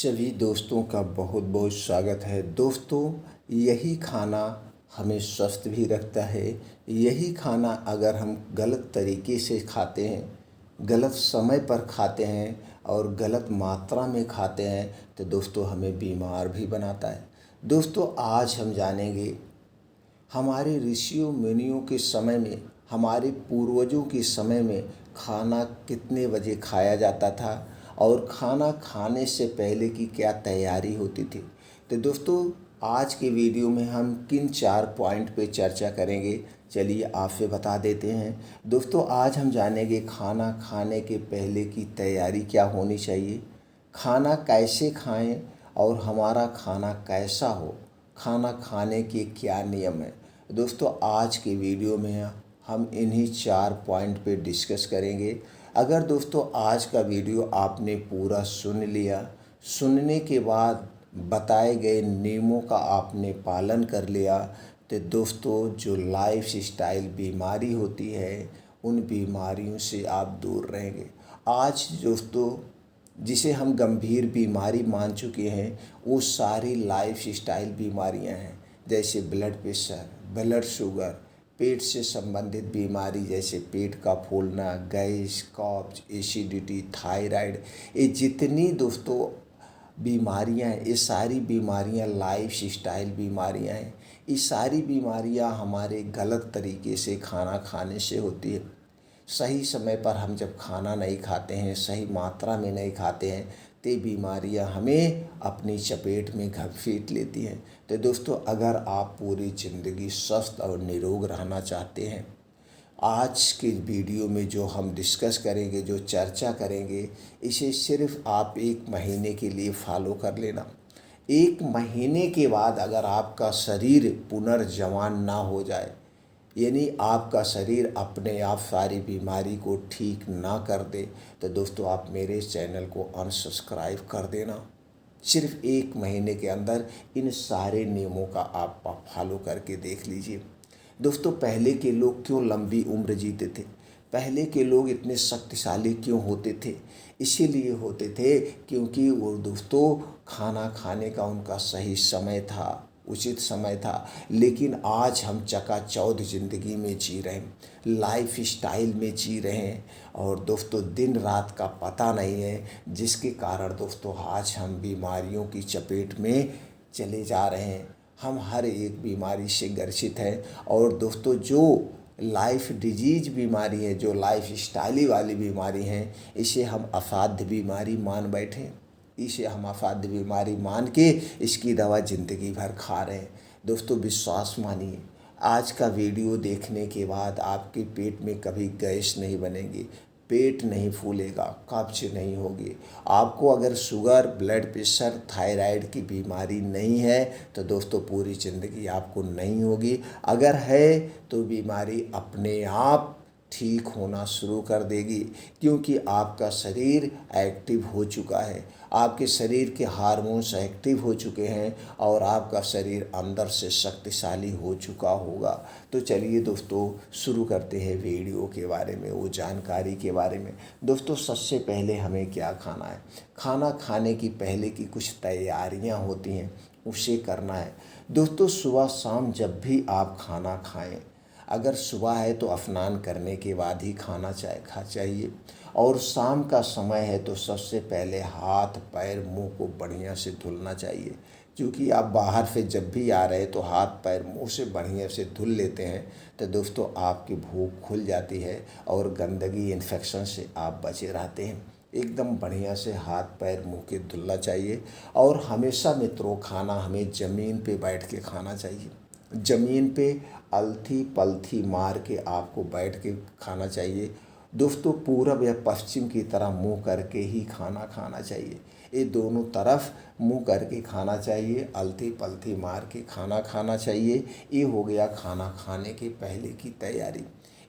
सभी दोस्तों का बहुत बहुत स्वागत है। दोस्तों, यही खाना हमें स्वस्थ भी रखता है। यही खाना अगर हम गलत तरीके से खाते हैं, गलत समय पर खाते हैं और गलत मात्रा में खाते हैं तो दोस्तों हमें बीमार भी बनाता है। दोस्तों, आज हम जानेंगे हमारे ऋषियों मुनियों के समय में, हमारे पूर्वजों के समय में खाना कितने बजे खाया जाता था और खाना खाने से पहले की क्या तैयारी होती थी। तो दोस्तों, आज के वीडियो में हम किन 4 पॉइंट पे चर्चा करेंगे, चलिए आपसे बता देते हैं। दोस्तों, आज हम जानेंगे खाना खाने के पहले की तैयारी क्या होनी चाहिए, खाना कैसे खाएं और हमारा खाना कैसा हो, खाना खाने के क्या नियम हैं। दोस्तों, आज के वीडियो में हम इन्हीं 4 पॉइंट पे डिस्कस करेंगे। अगर दोस्तों आज का वीडियो आपने पूरा सुन लिया, सुनने के बाद बताए गए नियमों का आपने पालन कर लिया, तो दोस्तों जो लाइफ स्टाइल बीमारी होती है उन बीमारियों से आप दूर रहेंगे। आज दोस्तों जिसे हम गंभीर बीमारी मान चुके हैं वो सारी लाइफ स्टाइल बीमारियां हैं, जैसे ब्लड प्रेशर, ब्लड शुगर, पेट से संबंधित बीमारी जैसे पेट का फूलना, गैस, कब्ज, एसिडिटी, थायराइड। ये जितनी दोस्तों बीमारियां हैं, ये सारी बीमारियां लाइफ स्टाइल बीमारियां हैं। ये सारी बीमारियां हमारे गलत तरीके से खाना खाने से होती है। सही समय पर हम जब खाना नहीं खाते हैं, सही मात्रा में नहीं खाते हैं, तो बीमारियां हमें अपनी चपेट में घसीट लेती हैं। तो दोस्तों, अगर आप पूरी ज़िंदगी स्वस्थ और निरोग रहना चाहते हैं, आज के वीडियो में जो हम डिस्कस करेंगे, जो चर्चा करेंगे, इसे सिर्फ आप 1 महीने के लिए फॉलो कर लेना। 1 महीने के बाद अगर आपका शरीर पुनर्जवान ना हो जाए, यानी आपका शरीर अपने आप सारी बीमारी को ठीक ना कर दे, तो दोस्तों आप मेरे चैनल को अनसब्सक्राइब कर देना। सिर्फ 1 महीने के अंदर इन सारे नियमों का आप फॉलो करके देख लीजिए। दोस्तों, पहले के लोग क्यों लंबी उम्र जीते थे, पहले के लोग इतने शक्तिशाली क्यों होते थे? इसीलिए होते थे क्योंकि वो दोस्तों खाना खाने का उनका सही समय था, उचित समय था। लेकिन आज हम चकाचौंध ज़िंदगी में जी रहे हैं, लाइफ स्टाइल में जी रहे हैं और दोस्तों दिन रात का पता नहीं है, जिसके कारण दोस्तों आज हम बीमारियों की चपेट में चले जा रहे हैं। हम हर एक बीमारी से ग्रसित हैं और दोस्तों जो लाइफ डिजीज बीमारी है, जो लाइफ स्टाइल वाली बीमारी है, इसे हम असाध्य बीमारी मान बैठे। इसे हम असाध्य बीमारी मान के इसकी दवा ज़िंदगी भर खा रहे हैं। दोस्तों विश्वास मानिए, आज का वीडियो देखने के बाद आपके पेट में कभी गैस नहीं बनेगी, पेट नहीं फूलेगा, कब्ज नहीं होगी। आपको अगर शुगर, ब्लड प्रेशर, थायराइड की बीमारी नहीं है तो दोस्तों पूरी ज़िंदगी आपको नहीं होगी। अगर है तो बीमारी अपने आप ठीक होना शुरू कर देगी, क्योंकि आपका शरीर एक्टिव हो चुका है, आपके शरीर के हार्मोन्स एक्टिव हो चुके हैं और आपका शरीर अंदर से शक्तिशाली हो चुका होगा। तो चलिए दोस्तों शुरू करते हैं वीडियो के बारे में, वो जानकारी के बारे में। दोस्तों सबसे पहले हमें क्या खाना है, खाना खाने की पहले की कुछ तैयारियां होती हैं, उसे करना है। दोस्तों सुबह शाम जब भी आप खाना खाएं, अगर सुबह है तो स्नान करने के बाद ही खाना चाहिए और शाम का समय है तो सबसे पहले हाथ पैर मुंह को बढ़िया से धुलना चाहिए। क्योंकि आप बाहर से जब भी आ रहे तो हाथ पैर मुंह से बढ़िया से धुल लेते हैं तो दोस्तों आपकी भूख खुल जाती है और गंदगी इन्फेक्शन से आप बचे रहते हैं। एकदम बढ़िया से हाथ पैर मुंह के धुलना चाहिए। और हमेशा मित्रों खाना हमें ज़मीन पे बैठ के खाना चाहिए। ज़मीन पे अलथी पलथी मार के आपको बैठ के खाना चाहिए। दोस्तों पूरब या पश्चिम की तरह मुंह करके ही खाना खाना चाहिए। ये दोनों तरफ मुंह करके खाना चाहिए, अलथी पलथी मार के खाना खाना चाहिए। ये हो गया खाना खाने के पहले की तैयारी।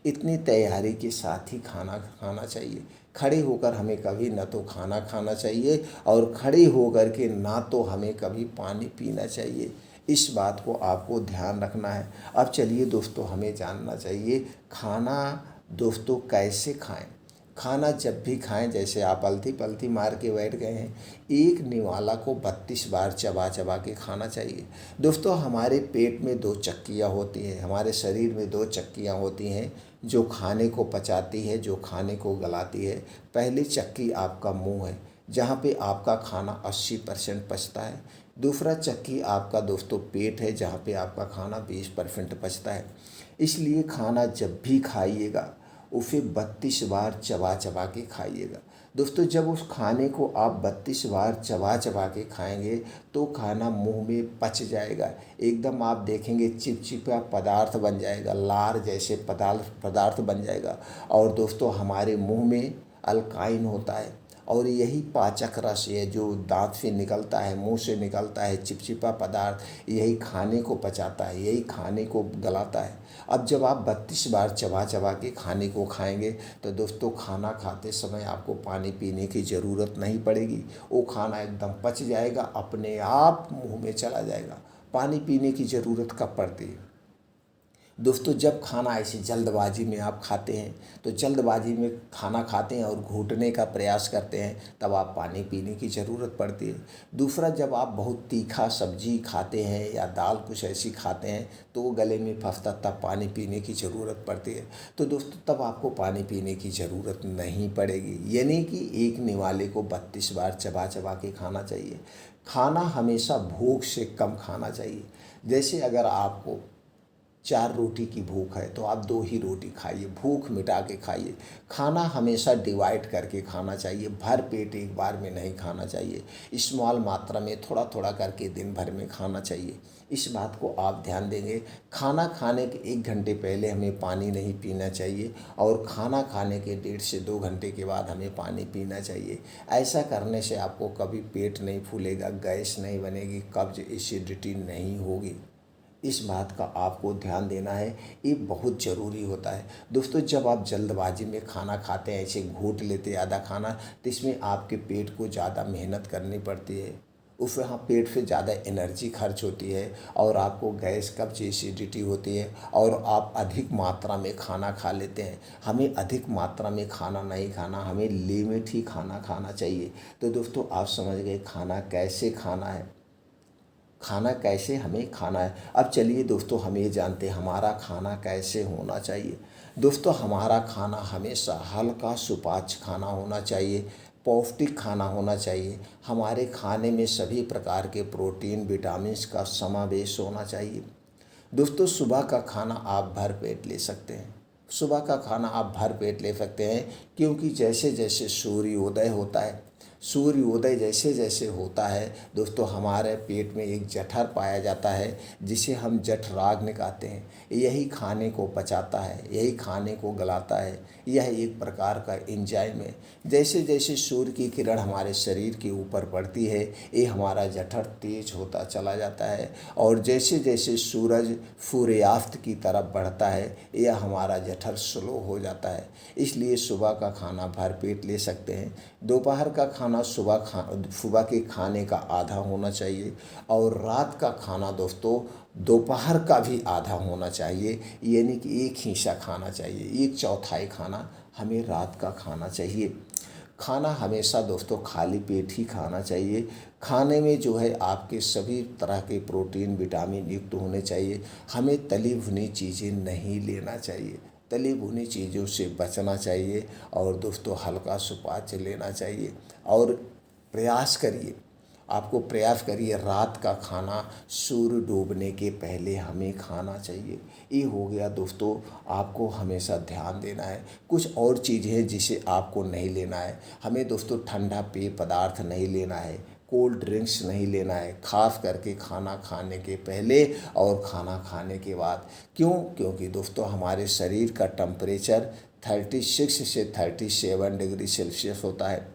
इतनी तैयारी के साथ ही खाना खाना चाहिए। खड़े होकर हमें कभी न तो खाना खाना चाहिए और खड़े होकर के ना तो हमें कभी पानी पीना चाहिए। इस बात को आपको ध्यान रखना है। अब चलिए दोस्तों हमें जानना चाहिए खाना दोस्तों कैसे खाएं। खाना जब भी खाएं, जैसे आप अलती पलती मार के बैठ गए हैं, एक निवाला को 32 बार चबा चबा के खाना चाहिए। दोस्तों, हमारे पेट में दो चक्कियाँ होती हैं, हमारे शरीर में दो चक्कियाँ होती हैं जो खाने को पचाती है, जो खाने को गलाती है। पहली चक्की आपका मुंह है, जहाँ पे आपका खाना 80% पचता है। दूसरा चक्की आपका दोस्तों पेट है, जहाँ पे आपका खाना 20% पचता है। इसलिए खाना जब भी खाइएगा उसे 32 बार चबा चबा के खाइएगा। दोस्तों, जब उस खाने को आप 32 बार चबा चबा के खाएंगे तो खाना मुंह में पच जाएगा, एकदम आप देखेंगे चिपचिपा पदार्थ बन जाएगा, लार जैसे पदार्थ बन जाएगा। और दोस्तों, हमारे मुंह में अल्काइन होता है और यही पाचक रस है जो दांत से निकलता है, मुंह से निकलता है चिपचिपा पदार्थ, यही खाने को पचाता है, यही खाने को गलाता है। अब जब आप 32 बार चबा चबा के खाने को खाएंगे तो दोस्तों, खाना खाते समय आपको पानी पीने की ज़रूरत नहीं पड़ेगी। वो खाना एकदम पच जाएगा, अपने आप मुंह में चला जाएगा। पानी पीने की ज़रूरत कब पड़ती है दोस्तों? जब खाना ऐसी जल्दबाजी में आप खाते हैं, तो जल्दबाजी में खाना खाते हैं और घूटने का प्रयास करते हैं, तब आप पानी पीने की ज़रूरत पड़ती है। दूसरा, जब आप बहुत तीखा सब्जी खाते हैं या दाल कुछ ऐसी खाते हैं तो वो गले में फंसता, तब पानी पीने की ज़रूरत पड़ती है। तो दोस्तों, तब आपको पानी पीने की ज़रूरत नहीं पड़ेगी। यानी कि एक निवाले को 32 बार चबा चबा के खाना चाहिए। खाना हमेशा भूख से कम खाना चाहिए। जैसे अगर आपको 4 रोटी की भूख है तो आप 2 ही रोटी खाइए, भूख मिटा के खाइए। खाना हमेशा डिवाइड करके खाना चाहिए, भर पेट एक बार में नहीं खाना चाहिए। स्मॉल मात्रा में थोड़ा थोड़ा करके दिन भर में खाना चाहिए। इस बात को आप ध्यान देंगे। खाना खाने के 1 घंटे पहले हमें पानी नहीं पीना चाहिए और खाना खाने के 1.5 से 2 घंटे के बाद हमें पानी पीना चाहिए। ऐसा करने से आपको कभी पेट नहीं फूलेगा, गैस नहीं बनेगी, कब्ज एसिडिटी नहीं होगी। इस बात का आपको ध्यान देना है, ये बहुत ज़रूरी होता है। दोस्तों, जब आप जल्दबाजी में खाना खाते हैं, ऐसे घूंट लेते आधा खाना, तो इसमें आपके पेट को ज़्यादा मेहनत करनी पड़ती है, उस वहाँ पेट से ज़्यादा एनर्जी खर्च होती है और आपको गैस कब्ज एसिडिटी होती है और आप अधिक मात्रा में खाना खा लेते हैं। हमें अधिक मात्रा में खाना नहीं खाना, हमें लिमिट ही खाना खाना चाहिए। तो दोस्तों, आप समझ गए खाना कैसे खाना है, खाना कैसे हमें खाना है। अब चलिए दोस्तों, हम ये जानते हैं हमारा खाना कैसे होना चाहिए। दोस्तों, हमारा खाना हमेशा हल्का सुपाच्य खाना होना चाहिए, पौष्टिक खाना होना चाहिए। हमारे खाने में सभी प्रकार के प्रोटीन विटामिन्स का समावेश होना चाहिए। दोस्तों, सुबह का खाना आप भर पेट ले सकते हैं। सुबह का खाना आप भर पेट ले सकते हैं, क्योंकि जैसे जैसे सूर्योदय होता है, सूर्योदय जैसे जैसे होता है दोस्तों, हमारे पेट में एक जठर पाया जाता है जिसे हम जठराग्नि कहते हैं। यही खाने को पचाता है, यही खाने को गलाता है। यह एक प्रकार का एंजाइम है। जैसे जैसे सूर्य की किरण हमारे शरीर के ऊपर पड़ती है, ये हमारा जठर तेज होता चला जाता है और जैसे जैसे सूरज सूर्यास्त की तरफ बढ़ता है, यह हमारा जठर स्लो हो जाता है। इसलिए सुबह का खाना भर पेट ले सकते हैं। दोपहर का खाना सुबह के खाने का आधा होना चाहिए और रात का खाना दोस्तों दोपहर का भी आधा होना चाहिए। यानी कि 1 हिस्सा खाना चाहिए, 1/4 खाना हमें रात का खाना चाहिए। खाना हमेशा दोस्तों खाली पेट ही खाना चाहिए। खाने में जो है आपके सभी तरह के प्रोटीन विटामिन युक्त होने चाहिए। हमें तली भुनी चीज़ें नहीं लेना चाहिए, तली भुनी चीज़ों से बचना चाहिए और दोस्तों हल्का सुपाच्य लेना चाहिए। और प्रयास करिए, आपको प्रयास करिए रात का खाना सूर्य डूबने के पहले हमें खाना चाहिए। ये हो गया दोस्तों, आपको हमेशा ध्यान देना है। कुछ और चीज़ें हैं जिसे आपको नहीं लेना है। हमें दोस्तों ठंडा पेय पदार्थ नहीं लेना है, कोल्ड ड्रिंक्स नहीं लेना है, खास करके खाना खाने के पहले और खाना खाने के बाद। क्यों? क्योंकि दोस्तों हमारे शरीर का टेम्परेचर 36 से 37 डिग्री सेल्सियस होता है।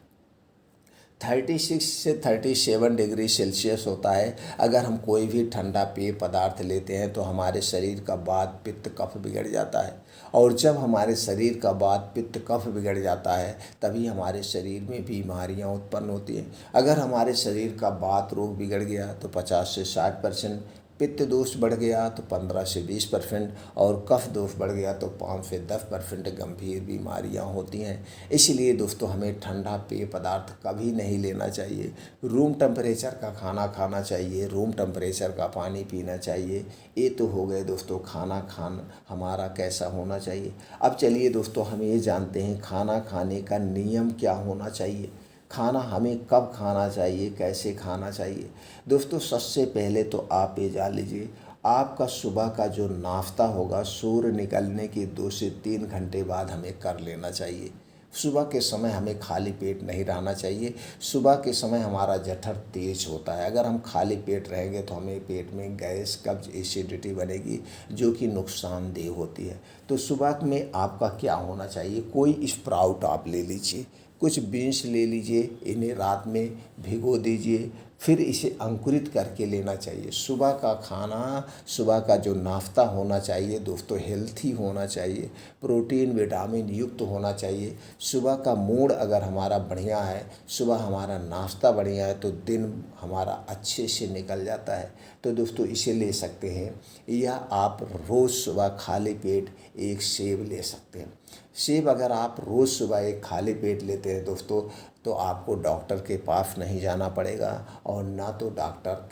36 से 37 डिग्री सेल्सियस होता है। अगर हम कोई भी ठंडा पेय पदार्थ लेते हैं तो हमारे शरीर का वात पित्त कफ बिगड़ जाता है और जब हमारे शरीर का वात पित्त कफ बिगड़ जाता है तभी हमारे शरीर में बीमारियां उत्पन्न होती हैं। अगर हमारे शरीर का वात रोग बिगड़ गया तो 50 से 60% पित्त दोष बढ़ गया तो 15 से 20% और कफ दोष बढ़ गया तो 5 से 10% गंभीर बीमारियां होती हैं। इसलिए दोस्तों हमें ठंडा पेय पदार्थ कभी नहीं लेना चाहिए। रूम टेम्परेचर का खाना खाना चाहिए, रूम टेम्परेचर का पानी पीना चाहिए। ये तो हो गए दोस्तों खाना हमारा कैसा होना चाहिए। अब चलिए दोस्तों हम ये जानते हैं खाना खाने का नियम क्या होना चाहिए, खाना हमें कब खाना चाहिए, कैसे खाना चाहिए। दोस्तों सबसे पहले तो आप ये जान लीजिए, आपका सुबह का जो नाश्ता होगा सूर्य निकलने के 2 से 3 घंटे बाद हमें कर लेना चाहिए। सुबह के समय हमें खाली पेट नहीं रहना चाहिए। सुबह के समय हमारा जठर तेज होता है, अगर हम खाली पेट रहेंगे तो हमें पेट में गैस, कब्ज, एसिडिटी बनेगी जो कि नुकसानदेह होती है। तो सुबह में आपका क्या होना चाहिए, कोई स्प्राउट आप ले लीजिए, कुछ बीन्स ले लीजिए, इन्हें रात में भिगो दीजिए, फिर इसे अंकुरित करके लेना चाहिए। सुबह का खाना, सुबह का जो नाश्ता होना चाहिए दोस्तों हेल्थी होना चाहिए, प्रोटीन विटामिन युक्त होना चाहिए। सुबह का मूड अगर हमारा बढ़िया है, सुबह हमारा नाश्ता बढ़िया है तो दिन हमारा अच्छे से निकल जाता है। तो दोस्तों इसे ले सकते हैं, या आप रोज़ सुबह खाली पेट एक सेब ले सकते हैं। सेब अगर आप रोज़ सुबह एक खाली पेट लेते हैं दोस्तों तो आपको डॉक्टर के पास नहीं जाना पड़ेगा और ना तो डॉक्टर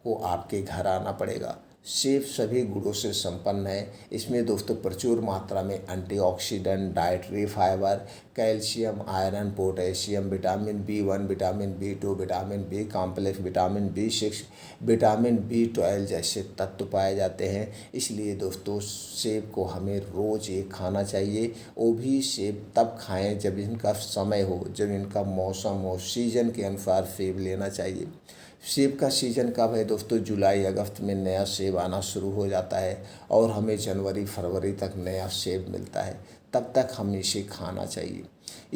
को आपके घर आना पड़ेगा। सेब सभी गुणों से संपन्न है। इसमें दोस्तों प्रचुर मात्रा में antioxidant, dietary fibre, calcium, iron, potassium, vitamin B1, vitamin B2, vitamin B complex, vitamin B6, vitamin B12 जैसे तत्व पाए जाते हैं। इसलिए दोस्तों सेब को हमें रोज़ एक खाना चाहिए। वो भी सेब तब खाएं जब इनका समय हो, जब इनका मौसम हो, सीजन के अनुसार सेब लेना चाहिए। सेब का सीज़न कब है दोस्तों, जुलाई अगस्त में नया सेब आना शुरू हो जाता है और हमें जनवरी फरवरी तक नया सेब मिलता है, तब तक हमें इसे खाना चाहिए।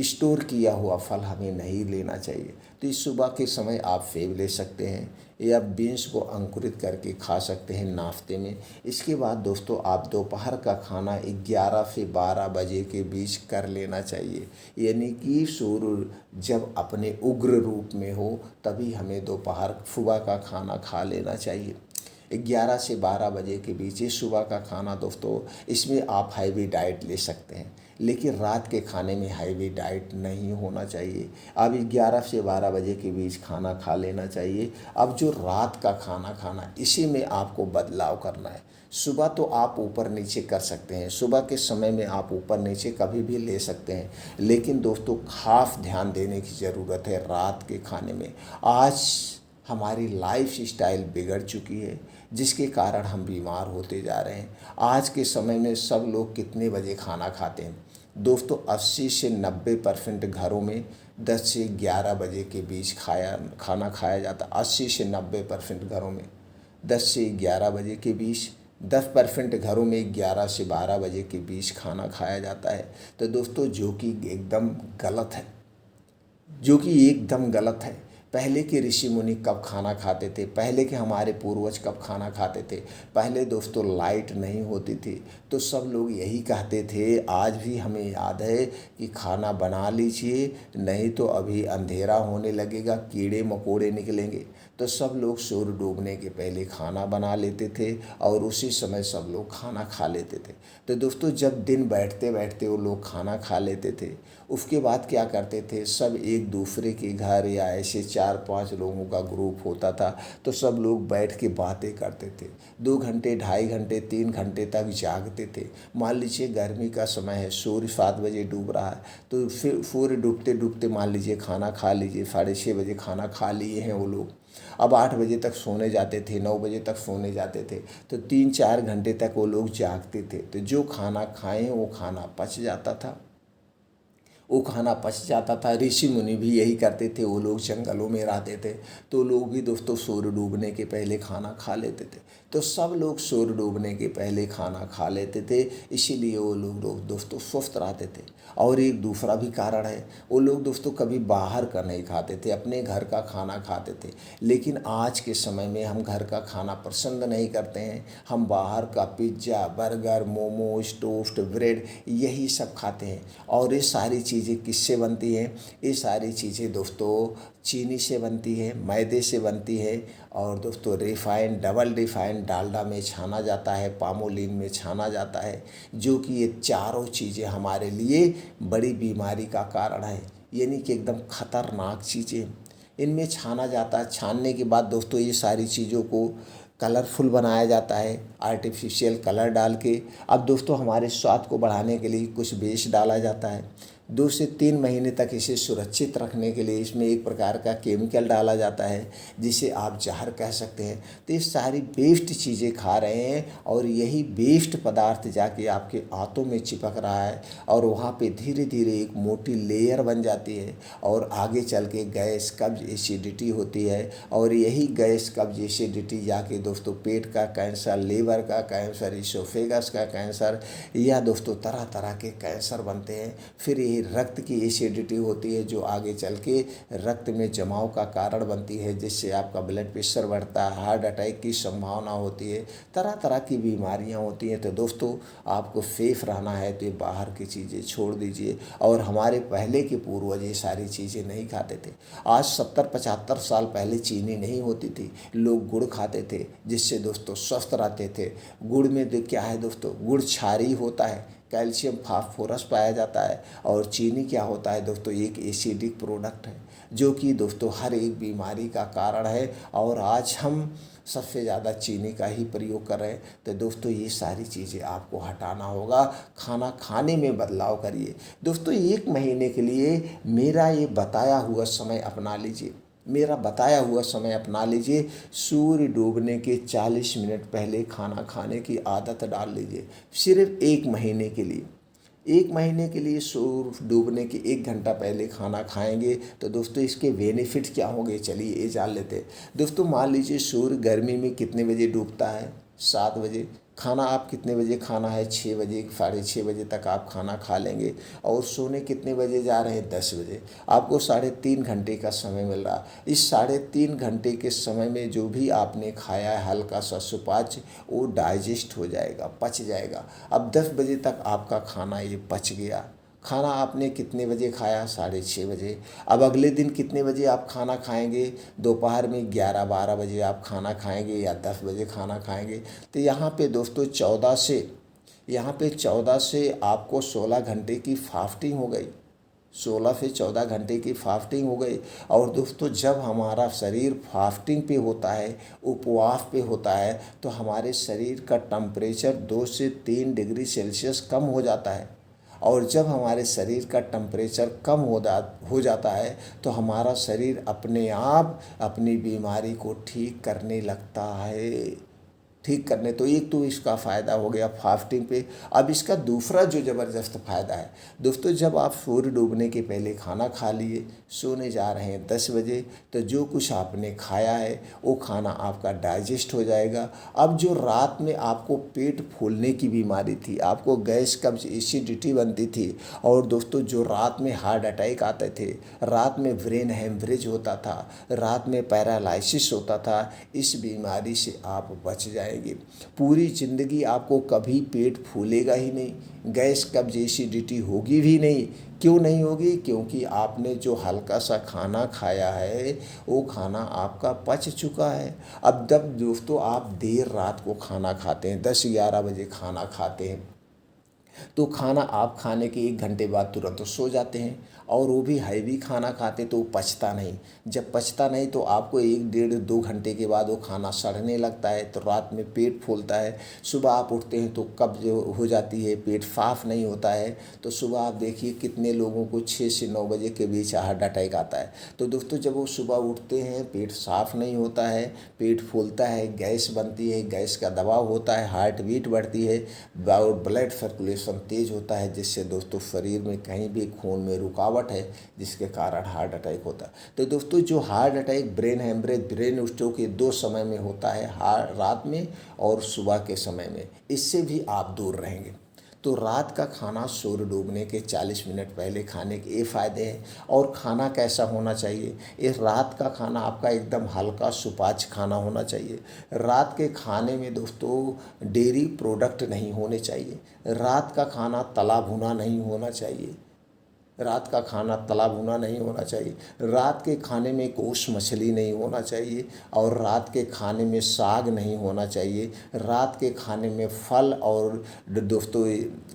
स्टोर किया हुआ फल हमें नहीं लेना चाहिए। तो इस सुबह के समय आप सेब ले सकते हैं या बीन्स को अंकुरित करके खा सकते हैं नाश्ते में। इसके बाद दोस्तों आप दोपहर का खाना 11 से 12 बजे के बीच कर लेना चाहिए, यानी कि सूर्य जब अपने उग्र रूप में हो तभी हमें दोपहर सुबह का खाना खा लेना चाहिए। 11 से 12 बजे के बीच ये सुबह का खाना दोस्तों, इसमें आप हैवी डाइट ले सकते हैं, लेकिन रात के खाने में हैवी डाइट नहीं होना चाहिए। अब 11 से 12 बजे के बीच खाना खा लेना चाहिए। अब जो रात का खाना खाना, इसी में आपको बदलाव करना है। सुबह तो आप ऊपर नीचे कर सकते हैं, सुबह के समय में आप ऊपर नीचे कभी भी ले सकते हैं, लेकिन दोस्तों खास ध्यान देने की ज़रूरत है रात के खाने में। आज हमारी लाइफ स्टाइल बिगड़ चुकी है जिसके कारण हम बीमार होते जा रहे हैं। आज के समय में सब लोग कितने बजे खाना खाते हैं दोस्तों, 80 से 90% घरों में 10 से 11 बजे के बीच खाना खाया जाता है। 80 से 90% घरों में 10 से 11 बजे के बीच, 10% घरों में 11 से 12 बजे के बीच खाना खाया जाता है। तो दोस्तों जो कि एकदम गलत है, जो कि एकदम गलत है। पहले के ऋषि मुनि कब खाना खाते थे, पहले के हमारे पूर्वज कब खाना खाते थे। पहले दोस्तों लाइट नहीं होती थी तो सब लोग यही कहते थे, आज भी हमें याद है कि खाना बना लीजिए नहीं तो अभी अंधेरा होने लगेगा, कीड़े मकोड़े निकलेंगे। तो सब लोग सूर्य डूबने के पहले खाना बना लेते थे और उसी समय सब लोग खाना खा लेते थे। तो दोस्तों जब दिन बैठते बैठते वो लोग खाना खा लेते थे, उसके बाद क्या करते थे, सब एक दूसरे के घर या ऐसे 4-5 लोगों का ग्रुप होता था तो सब लोग बैठ के बातें करते थे। 2 घंटे, 2.5 घंटे, 3 घंटे तक जागते थे। मान लीजिए गर्मी का समय है, सूर्य 7 बजे डूब रहा है तो फिर सूर्य डूबते डूबते मान लीजिए खाना खा लीजिए, 6:30 बजे खाना खा लिए हैं वो लोग। अब 8 बजे तक सोने जाते थे, 9 बजे तक सोने जाते थे, तो 3-4 घंटे तक वो लोग जागते थे। तो जो खाना खाएं वो खाना पच जाता था, वो खाना पच जाता था। ऋषि मुनि भी यही करते थे, वो लोग जंगलों में रहते थे तो लोग भी दोस्तों सूर्य डूबने के पहले खाना खा लेते थे। तो सब लोग सूर्य डूबने के पहले खाना खा लेते थे, इसीलिए वो लोग दोस्तों स्वस्थ रहते थे। और एक दूसरा भी कारण है, वो लोग दोस्तों कभी बाहर का नहीं खाते थे, अपने घर का खाना खाते थे। लेकिन आज के समय में हम घर का खाना पसंद नहीं करते हैं, हम बाहर का pizza, burger, momos, toast, bread यही सब खाते हैं। और ये सारी चीज़ें किससे बनती हैं, ये सारी चीज़ें दोस्तों चीनी से बनती है, मैदे से बनती है और दोस्तों refined, double refined refined Dalda में छाना जाता है, पामोलिन में छाना जाता है, जो कि ये चारों चीज़ें हमारे लिए बड़ी बीमारी का कारण है, यानी कि एकदम खतरनाक चीज़ें इनमें छाना जाता है। छानने के बाद दोस्तों ये सारी चीज़ों को कलरफुल बनाया जाता है आर्टिफिशियल कलर डाल के। अब दोस्तों हमारे स्वाद को बढ़ाने के लिए कुछ बेस डाला जाता है। 2 से 3 महीने तक इसे सुरक्षित रखने के लिए इसमें एक प्रकार का केमिकल डाला जाता है, जिसे आप जहर कह सकते हैं। तो ये सारी वेस्ट चीज़ें खा रहे हैं और यही वेस्ट पदार्थ जाके आपके आंतों में चिपक रहा है और वहाँ पे धीरे धीरे एक मोटी लेयर बन जाती है और आगे चल के गैस, कब्ज, एसिडिटी होती है। और यही गैस, कब्ज, एसिडिटी जाके दोस्तों पेट का कैंसर, लीवर का कैंसर, इसोफेगस का कैंसर या दोस्तों तरह तरह के कैंसर बनते हैं। फिर यही रक्त की एसिडिटी होती है जो आगे चल के रक्त में जमाव का कारण बनती है, जिससे आपका ब्लड प्रेशर बढ़ता है, हार्ट अटैक की संभावना होती है, तरह तरह की बीमारियां होती हैं। तो दोस्तों आपको सेफ रहना है तो ये बाहर की चीज़ें छोड़ दीजिए। और हमारे पहले के पूर्वज ये सारी चीज़ें नहीं खाते थे। आज 70-75 साल पहले चीनी नहीं होती थी, लोग गुड़ खाते थे, जिससे दोस्तों स्वस्थ रहते थे। गुड़ में क्या है दोस्तों, गुड़ क्षारीय होता है, कैल्शियम, फास्फोरस पाया जाता है। और चीनी क्या होता है दोस्तों, एक एसिडिक प्रोडक्ट है जो कि दोस्तों हर एक बीमारी का कारण है। और आज हम सबसे ज़्यादा चीनी का ही प्रयोग कर रहे हैं। तो दोस्तों ये सारी चीज़ें आपको हटाना होगा। खाना खाने में बदलाव करिए दोस्तों। 1 महीने के लिए मेरा ये बताया हुआ समय अपना लीजिए, मेरा बताया हुआ समय अपना लीजिए। सूर्य डूबने के 40 मिनट पहले खाना खाने की आदत डाल लीजिए, सिर्फ 1 महीने के लिए। 1 महीने के लिए सूर्य डूबने के 1 घंटा पहले खाना खाएंगे तो दोस्तों इसके बेनिफिट क्या होंगे, चलिए ये जान लेते हैं। दोस्तों मान लीजिए सूर्य गर्मी में कितने बजे डूबता है, 7 बजे। खाना आप कितने बजे खाना है, 6 बजे, 6:30 बजे तक आप खाना खा लेंगे। और सोने कितने बजे जा रहे हैं, 10 बजे। आपको 3.5 घंटे का समय मिल रहा। इस 3.5 घंटे के समय में जो भी आपने खाया है हल्का सा सुपाच्य वो डाइजेस्ट हो जाएगा, पच जाएगा। अब 10 बजे तक आपका खाना ये पच गया। खाना आपने कितने बजे खाया, 6:30 बजे। अब अगले दिन कितने बजे आप खाना खाएंगे, दोपहर में 11-12 बजे आप खाना खाएंगे या 10 बजे खाना खाएंगे। तो यहाँ पे दोस्तों 14 से आपको 16 घंटे की फास्टिंग हो गई। 16 से 14 घंटे की फास्टिंग हो गई। और दोस्तों जब हमारा शरीर फास्टिंग पे होता है, उपवास पे होता है, तो हमारे शरीर का टेम्परेचर 2 से 3 डिग्री सेल्सियस कम हो जाता है। और जब हमारे शरीर का टेम्परेचर कम हो जाता है तो हमारा शरीर अपने आप अपनी बीमारी को ठीक करने लगता है। ठीक करने तो एक तो इसका फ़ायदा हो गया फास्टिंग पे। अब इसका दूसरा जो ज़बरदस्त फ़ायदा है दोस्तों, जब आप सूर्य डूबने के पहले खाना खा लिए, सोने जा रहे हैं 10 बजे, तो जो कुछ आपने खाया है वो खाना आपका डाइजेस्ट हो जाएगा। अब जो रात में आपको पेट फूलने की बीमारी थी, आपको गैस, कब्ज, एसिडिटी बनती थी, और दोस्तों जो रात में हार्ट अटैक आते थे, रात में ब्रेन हेमरेज होता था, रात में पैरालिसिस होता था, इस बीमारी से आप बच जाएंगे। पूरी ज़िंदगी आपको कभी पेट फूलेगा ही नहीं, गैस, कब्ज, एसिडिटी होगी भी नहीं। क्यों नहीं होगी, क्योंकि आपने जो हल्का सा खाना खाया है वो खाना आपका पच चुका है। अब जब दोस्तों आप देर रात को खाना खाते हैं, 10-11 बजे खाना खाते हैं, तो खाना आप खाने के 1 घंटे बाद तुरंत सो जाते हैं। और वो भी हैवी खाना खाते तो वो पचता नहीं। जब पचता नहीं तो आपको 1-1.5-2 घंटे के बाद वो खाना सड़ने लगता है, तो रात में पेट फूलता है। सुबह आप उठते हैं तो कब्ज हो जाती है, पेट साफ नहीं होता है। तो सुबह आप देखिए कितने लोगों को 6 से 9 बजे के बीच हार्ट अटैक आता है। तो दोस्तों जब वो सुबह उठते हैं, पेट साफ नहीं होता है, पेट फूलता है, गैस बनती है, गैस का दबाव होता है, हार्ट बीट बढ़ती है, ब्लड सर्कुलेशन तेज होता है, जिससे दोस्तों शरीर में कहीं भी खून में रुकावट है, जिसके कारण हार्ट अटैक होता है। तो दोस्तों जो heart attack, brain haemorrhage, brain stroke ये 2 समय में होता है, रात में और सुबह के समय में, इससे भी आप दूर रहेंगे। तो रात का खाना सूर्य डूबने के 40 मिनट पहले खाने के ये फ़ायदे हैं। और खाना कैसा होना चाहिए, इस रात का खाना आपका एकदम हल्का सुपाच्य खाना होना चाहिए। रात के खाने में दोस्तों डेयरी प्रोडक्ट नहीं होने चाहिए। रात का खाना तला भुना नहीं होना चाहिए। रात का खाना तला भुना नहीं होना चाहिए। रात के खाने में गोश्त मछली नहीं होना चाहिए और रात के खाने में साग नहीं होना चाहिए। रात के खाने में फल और दोस्तों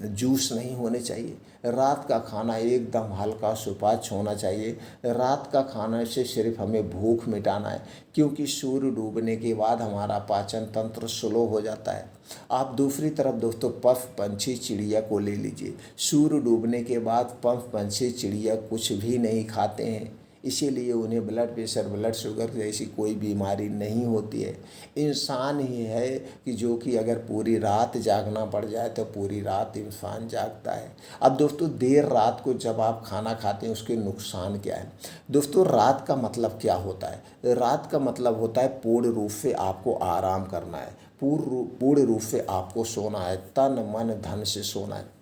जूस नहीं होने चाहिए। रात का खाना एकदम हल्का सुपाच्य होना चाहिए। रात का खाना से सिर्फ हमें भूख मिटाना है, क्योंकि सूर्य डूबने के बाद हमारा पाचन तंत्र स्लो हो जाता है। आप दूसरी तरफ दोस्तों पफ पंछी चिड़िया को ले लीजिए। सूर्य डूबने के बाद पफ पंछी चिड़िया कुछ भी नहीं खाते हैं, इसीलिए उन्हें ब्लड प्रेशर ब्लड शुगर जैसी कोई बीमारी नहीं होती है। इंसान ही है कि जो कि अगर पूरी रात जागना पड़ जाए तो पूरी रात इंसान जागता है। अब दोस्तों देर रात को जब आप खाना खाते हैं उसके नुकसान क्या है। दोस्तों रात का मतलब क्या होता है। रात का मतलब होता है पूर्ण रूप से आपको आराम करना है, पूर्ण रूप से आपको सोना है, तन मन धन से सोना है।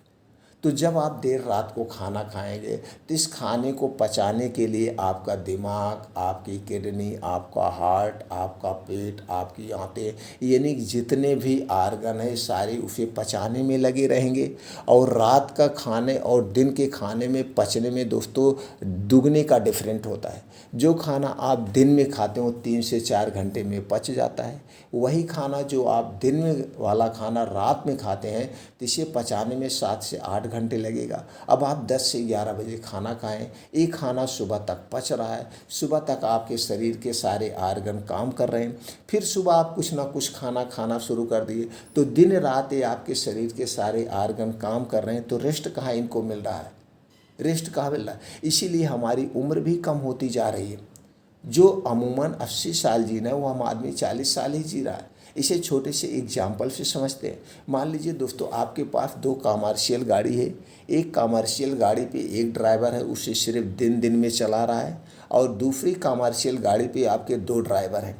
तो जब आप देर रात को खाना खाएंगे तो इस खाने को पचाने के लिए आपका दिमाग, आपकी किडनी, आपका हार्ट, आपका पेट, आपकी आंतें यानी जितने भी आर्गन हैं सारे उसे पचाने में लगे रहेंगे। और रात का खाने और दिन के खाने में पचने में दोस्तों दुगने का डिफरेंट होता है। जो खाना आप दिन में खाते हो 3 से 4 घंटे में पच जाता है, वही खाना जो आप दिन में वाला खाना रात में खाते हैं तो इसे पचाने में 7 से 8 घंटे लगेगा। अब आप 10 से 11 बजे खाना खाएं, ये खाना सुबह तक पच रहा है, सुबह तक आपके शरीर के सारे आर्गन काम कर रहे हैं। फिर सुबह आप कुछ ना कुछ खाना खाना शुरू कर दिए तो दिन रात ये आपके शरीर के सारे आर्गन काम कर रहे हैं, तो रेस्ट कहाँ इनको मिल रहा है, रेस्ट कहाँ मिल रहा है। इसीलिए हमारी उम्र भी कम होती जा रही है। जो अमूमन 80 साल जीना है वो हम आदमी 40 साल ही जी रहा है। इसे छोटे से एग्जाम्पल से समझते हैं। मान लीजिए दोस्तों आपके पास 2 कमर्शियल गाड़ी है। एक कमर्शियल गाड़ी पे एक ड्राइवर है, उसे सिर्फ दिन दिन में चला रहा है, और दूसरी कमर्शियल गाड़ी पे आपके 2 ड्राइवर हैं।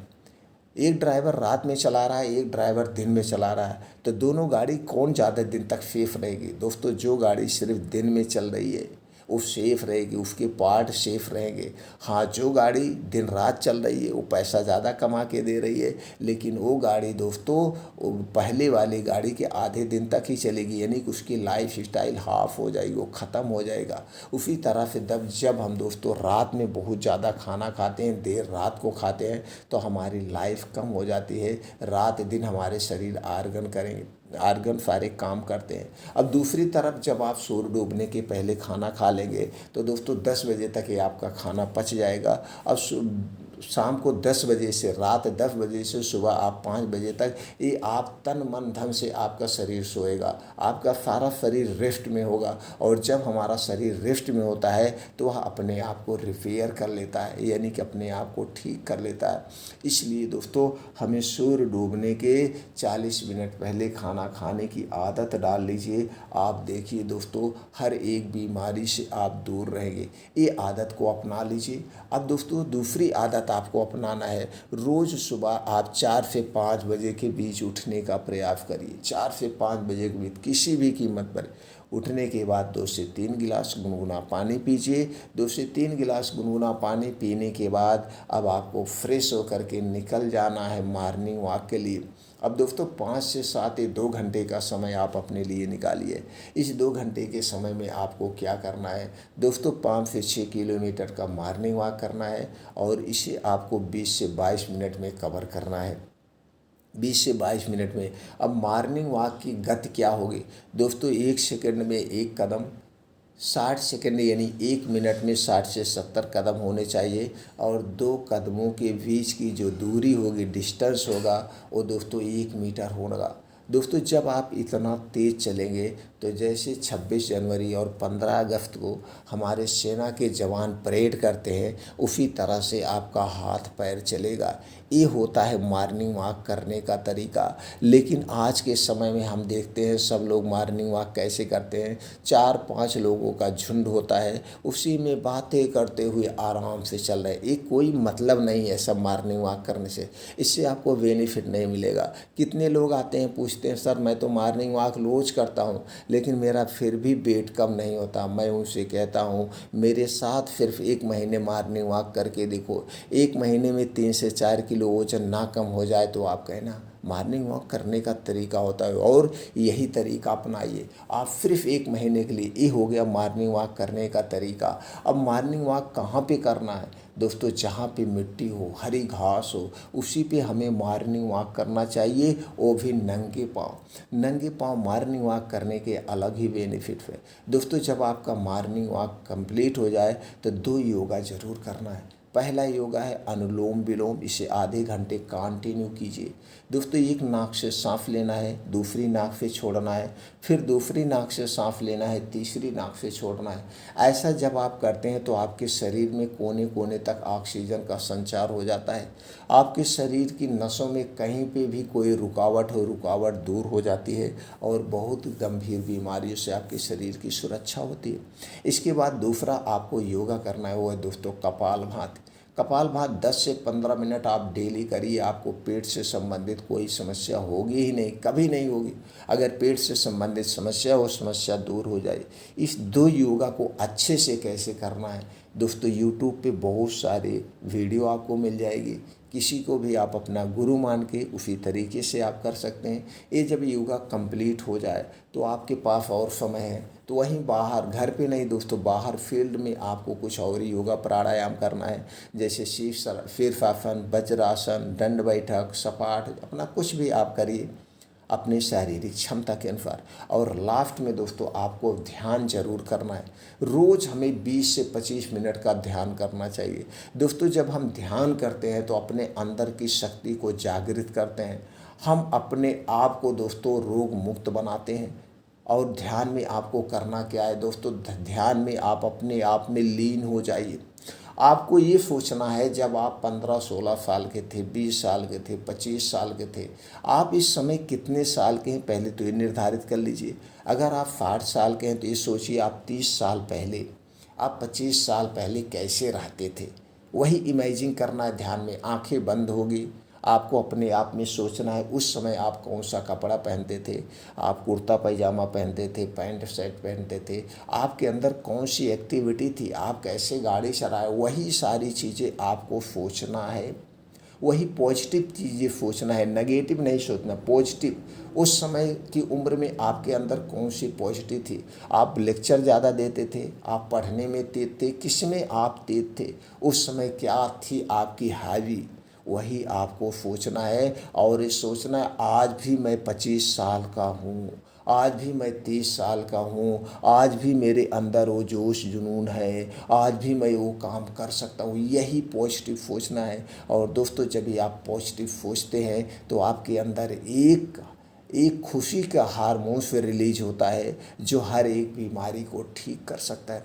एक ड्राइवर रात में चला रहा है, एक ड्राइवर दिन में चला रहा है, तो दोनों गाड़ी कौन ज़्यादा दिन तक सेफ रहेगी। दोस्तों जो गाड़ी सिर्फ दिन में चल रही है वो सेफ़ रहेगी, उसके पार्ट सेफ रहेंगे। हाँ, जो गाड़ी दिन रात चल रही है वो पैसा ज़्यादा कमा के दे रही है, लेकिन वो गाड़ी दोस्तों पहले वाली गाड़ी के आधे दिन तक ही चलेगी, यानी कि उसकी लाइफ स्टाइल हाफ हो जाएगी, वो ख़त्म हो जाएगा। उसी तरह से जब हम दोस्तों रात में बहुत ज़्यादा खाना खाते हैं, देर रात को खाते हैं, तो हमारी लाइफ कम हो जाती है। रात दिन हमारे शरीर आर्गन सारे काम करते हैं। अब दूसरी तरफ जब आप सूर्य डूबने के पहले खाना खा लेंगे तो दोस्तों 10 बजे तक ये आपका खाना पच जाएगा। अब शाम को 10 बजे से रात 10 बजे से सुबह आप 5 बजे तक ये आप तन मन धन से आपका शरीर सोएगा, आपका सारा शरीर रेस्ट में होगा। और जब हमारा शरीर रेस्ट में होता है तो वह अपने आप को रिपेयर कर लेता है, यानी कि अपने आप को ठीक कर लेता है। इसलिए दोस्तों हमें सूर्य डूबने के 40 मिनट पहले खाना खाने की आदत डाल लीजिए। आप देखिए दोस्तों हर एक बीमारी से आप दूर रहेंगे, ये आदत को अपना लीजिए। अब दोस्तों दूसरी आदत आपको अपनाना है। रोज़ सुबह आप 4 से 5 बजे के बीच उठने का प्रयास करिए। 4 से 5 बजे के बीच किसी भी कीमत पर उठने के बाद 2 से 3 गिलास गुनगुना पानी पीजिए। 2 से 3 गिलास गुनगुना पानी पीने के बाद अब आपको फ्रेश होकर के निकल जाना है मॉर्निंग वॉक के लिए। अब दोस्तों 5 से 7 या 2 घंटे का समय आप अपने लिए निकालिए। इस 2 घंटे के समय में आपको क्या करना है दोस्तों, 5 से 6 किलोमीटर का मॉर्निंग वॉक करना है और इसे आपको 20 से 22 मिनट में कवर करना है। 20 से 22 मिनट में। अब मॉर्निंग वॉक की गति क्या होगी दोस्तों, 1 सेकंड में 1 कदम, 60 सेकंड यानी 1 मिनट में 60 से 70 कदम होने चाहिए। और 2 कदमों के बीच की जो दूरी होगी, डिस्टेंस होगा, वो दोस्तों 1 मीटर होगा। दोस्तों जब आप इतना तेज़ चलेंगे तो जैसे 26 जनवरी और 15 अगस्त को हमारे सेना के जवान परेड करते हैं, उसी तरह से आपका हाथ पैर चलेगा। ये होता है मॉर्निंग वॉक करने का तरीका। लेकिन आज के समय में हम देखते हैं सब लोग मॉर्निंग वॉक कैसे करते हैं, 4-5 लोगों का झुंड होता है, उसी में बातें करते हुए आराम से चल रहे हैं। ये कोई मतलब नहीं है सब मॉर्निंग वॉक करने से, इससे आपको बेनिफिट नहीं मिलेगा। कितने लोग आते हैं पूछते हैं सर मैं तो मॉर्निंग वॉक रोज़ करता हूँ लेकिन मेरा फिर भी वेट कम नहीं होता। मैं उनसे कहता हूँ मेरे साथ सिर्फ 1 महीने मॉर्निंग वॉक करके देखो, 1 महीने में 3 से 4 किलो किलो वजन ना कम हो जाए तो आप कहना मॉर्निंग वॉक करने का तरीका होता है, और यही तरीका अपनाइए आप। सिर्फ 1 महीने के लिए ये हो गया मॉर्निंग वॉक करने का तरीका। अब मॉर्निंग वॉक कहाँ पे करना है दोस्तों? जहाँ पे मिट्टी हो, हरी घास हो, उसी पे हमें मॉर्निंग वॉक करना चाहिए, वो भी नंगे पाँव। नंगे पाँव मॉर्निंग वॉक करने के अलग ही बेनिफिट है दोस्तों। जब आपका मॉर्निंग वॉक कंप्लीट हो जाए तो 2 योगा ज़रूर करना है। पहला योगा है अनुलोम विलोम, इसे आधे घंटे कंटिन्यू कीजिए दोस्तों। एक नाक से सांस लेना है, दूसरी नाक से छोड़ना है, फिर दूसरी नाक से सांस लेना है, तीसरी नाक से छोड़ना है। ऐसा जब आप करते हैं तो आपके शरीर में कोने कोने तक ऑक्सीजन का संचार हो जाता है। आपके शरीर की नसों में कहीं पे भी कोई रुकावट हो, रुकावट दूर हो जाती है और बहुत गंभीर बीमारियों से आपके शरीर की सुरक्षा होती है। इसके बाद दूसरा आपको योगा करना है, वो है दोस्तों कपालभाति। कपालभाति 10 से 15 मिनट आप डेली करिए। आपको पेट से संबंधित कोई समस्या होगी ही नहीं, कभी नहीं होगी। अगर पेट से संबंधित समस्या हो, समस्या दूर हो जाए। इस 2 योगा को अच्छे से कैसे करना है दोस्तों, यूट्यूब पे बहुत सारे वीडियो आपको मिल जाएगी। किसी को भी आप अपना गुरु मान के उसी तरीके से आप कर सकते हैं। ये जब योगा कंप्लीट हो जाए तो आपके पास और समय है तो वहीं बाहर, घर पे नहीं दोस्तों, बाहर फील्ड में आपको कुछ और योगा प्राणायाम करना है। जैसे शीर्षासन, वज्रासन, दंड बैठक, सपाट, अपना कुछ भी आप करिए अपनी शारीरिक क्षमता के अनुसार। और लास्ट में दोस्तों आपको ध्यान जरूर करना है। रोज़ हमें 20 से 25 मिनट का ध्यान करना चाहिए दोस्तों। जब हम ध्यान करते हैं तो अपने अंदर की शक्ति को जागृत करते हैं। हम अपने आप को दोस्तों रोग मुक्त बनाते हैं। और ध्यान में आपको करना क्या है दोस्तों, ध्यान में आप अपने आप में लीन हो जाइए। आपको ये सोचना है जब आप 15-16 साल के थे, 20 साल के थे, 25 साल के थे, आप इस समय कितने साल के हैं पहले तो ये निर्धारित कर लीजिए। अगर आप 60 साल के हैं तो ये सोचिए आप 30 साल पहले, आप 25 साल पहले कैसे रहते थे, वही इमेजिन करना है। ध्यान में आंखें बंद होगी, आपको अपने आप में सोचना है उस समय आप कौन सा कपड़ा पहनते थे। आप कुर्ता पैजामा पहनते थे, पैंट शर्ट पहनते थे, आपके अंदर कौन सी एक्टिविटी थी, आप कैसे गाड़ी चलाए, वही सारी चीज़ें आपको सोचना है। वही पॉजिटिव चीज़ें सोचना है, नेगेटिव नहीं सोचना, पॉजिटिव। उस समय की उम्र में आपके अंदर कौन सी पॉजिटिव थी। आप लेक्चर ज़्यादा देते थे, आप पढ़ने में तेज थे, किस में आप तेज थे, उस समय क्या थी आपकी हावी, वही आपको सोचना है। और ये सोचना है आज भी मैं 25 साल का हूँ, आज भी मैं 30 साल का हूँ, आज भी मेरे अंदर वो जोश जुनून है, आज भी मैं वो काम कर सकता हूँ। यही पॉजिटिव सोचना है। और दोस्तों जब भी आप पॉजिटिव सोचते हैं तो आपके अंदर एक खुशी का हार्मोन्स रिलीज होता है जो हर एक बीमारी को ठीक कर सकता है।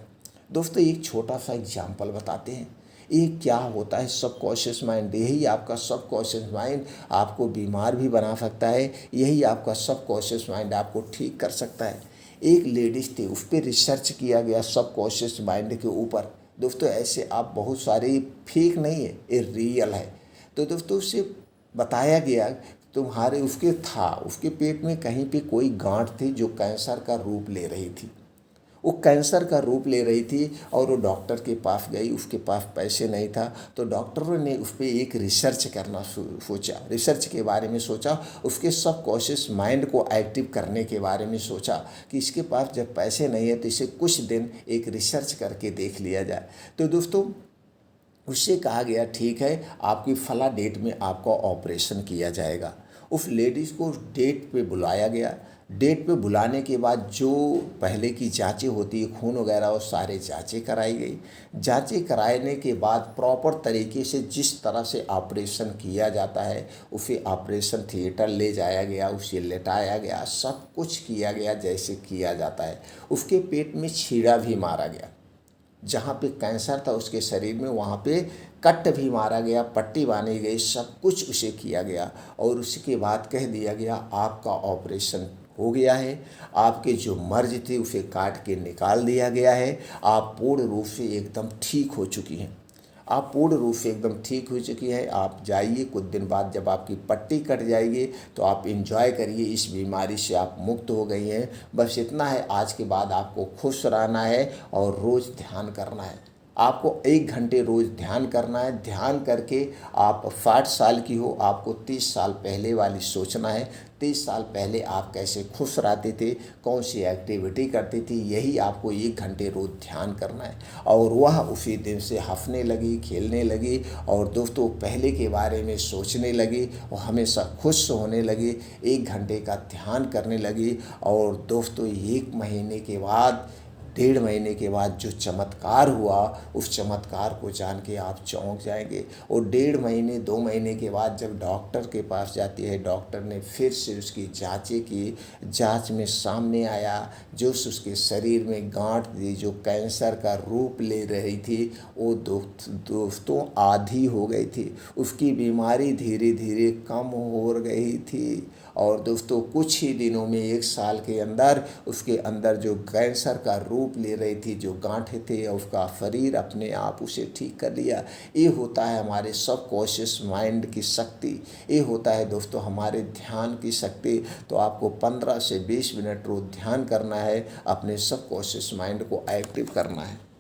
दोस्तों एक छोटा सा एग्जाम्पल बताते हैं। ये क्या होता है सबकॉन्शियस माइंड। यही आपका सबकॉन्शियस माइंड आपको बीमार भी बना सकता है, यही आपका सबकॉन्शियस माइंड आपको ठीक कर सकता है। एक लेडीज़ थी, उस पर रिसर्च किया गया सबकॉन्शियस माइंड के ऊपर दोस्तों। ऐसे आप बहुत सारे, फेक नहीं है, ये रियल है। तो दोस्तों उससे बताया गया तुम्हारे उसके पेट में कहीं पे कोई गांठ थी जो कैंसर का रूप ले रही थी। वो कैंसर का रूप ले रही थी और वो डॉक्टर के पास गई, उसके पास पैसे नहीं था तो डॉक्टरों ने उस पर एक रिसर्च करना सोचा, रिसर्च के बारे में सोचा, उसके सबकॉन्शियस माइंड को एक्टिव करने के बारे में सोचा कि इसके पास जब पैसे नहीं है तो इसे कुछ दिन एक रिसर्च करके देख लिया जाए। तो दोस्तों उससे कहा गया ठीक है आपकी फला डेट में आपका ऑपरेशन किया जाएगा। उस लेडीज़ को डेट पे बुलाया गया। डेट पे बुलाने के बाद जो पहले की जांचें होती है, खून वगैरह, वो सारे जांचें कराई गई। जांचें कराने के बाद प्रॉपर तरीके से जिस तरह से ऑपरेशन किया जाता है उसे ऑपरेशन थिएटर ले जाया गया, उसे लेटाया गया, सब कुछ किया गया जैसे किया जाता है। उसके पेट में छीड़ा भी मारा गया, जहाँ पे कैंसर था उसके शरीर में वहाँ पे कट भी मारा गया, पट्टी बांधी गई, सब कुछ उसे किया गया। और उसके बाद कह दिया गया आपका ऑपरेशन हो गया है, आपके जो मर्ज थे उसे काट के निकाल दिया गया है, आप पूर्ण रूप से एकदम ठीक हो चुकी हैं, आप पूर्ण रूप से एकदम ठीक हो चुकी है। आप जाइए, कुछ दिन बाद जब आपकी पट्टी कट जाएगी तो आप एंजॉय करिए, इस बीमारी से आप मुक्त हो गई हैं। बस इतना है, आज के बाद आपको खुश रहना है और रोज़ ध्यान करना है। आपको 1 घंटे रोज़ ध्यान करना है। ध्यान करके आप 60 साल की हो, आपको 30 साल पहले वाली सोचना है। 30 साल पहले आप कैसे खुश रहते थे, कौन सी एक्टिविटी करते थे, यही आपको 1 घंटे रोज़ ध्यान करना है। और वह उसी दिन से हँसने लगी, खेलने लगी और दोस्तों पहले के बारे में सोचने लगी और हमेशा खुश होने लगी। 1 घंटे का ध्यान करने लगी और दोस्तों 1 महीने के बाद, 1.5 महीने के बाद जो चमत्कार हुआ, उस चमत्कार को जान के आप चौंक जाएंगे। और 1.5 महीने 2 महीने के बाद जब डॉक्टर के पास जाती है, डॉक्टर ने फिर से उसकी जांचें की। जांच में सामने आया जो उसके शरीर में गांठ थी, जो कैंसर का रूप ले रही थी, वो दोस्तों आधी हो गई थी। उसकी बीमारी धीरे धीरे कम हो गई थी और दोस्तों कुछ ही दिनों में 1 साल के अंदर उसके अंदर जो कैंसर का रूप ले रही थी, जो गांठें थे, उसका शरीर अपने आप उसे ठीक कर लिया। ये होता है हमारे सबकॉन्शियस माइंड की शक्ति। ये होता है दोस्तों हमारे ध्यान की शक्ति। तो आपको 15 से 20 मिनट रोज ध्यान करना है, अपने सबकॉन्शियस माइंड को एक्टिव करना है।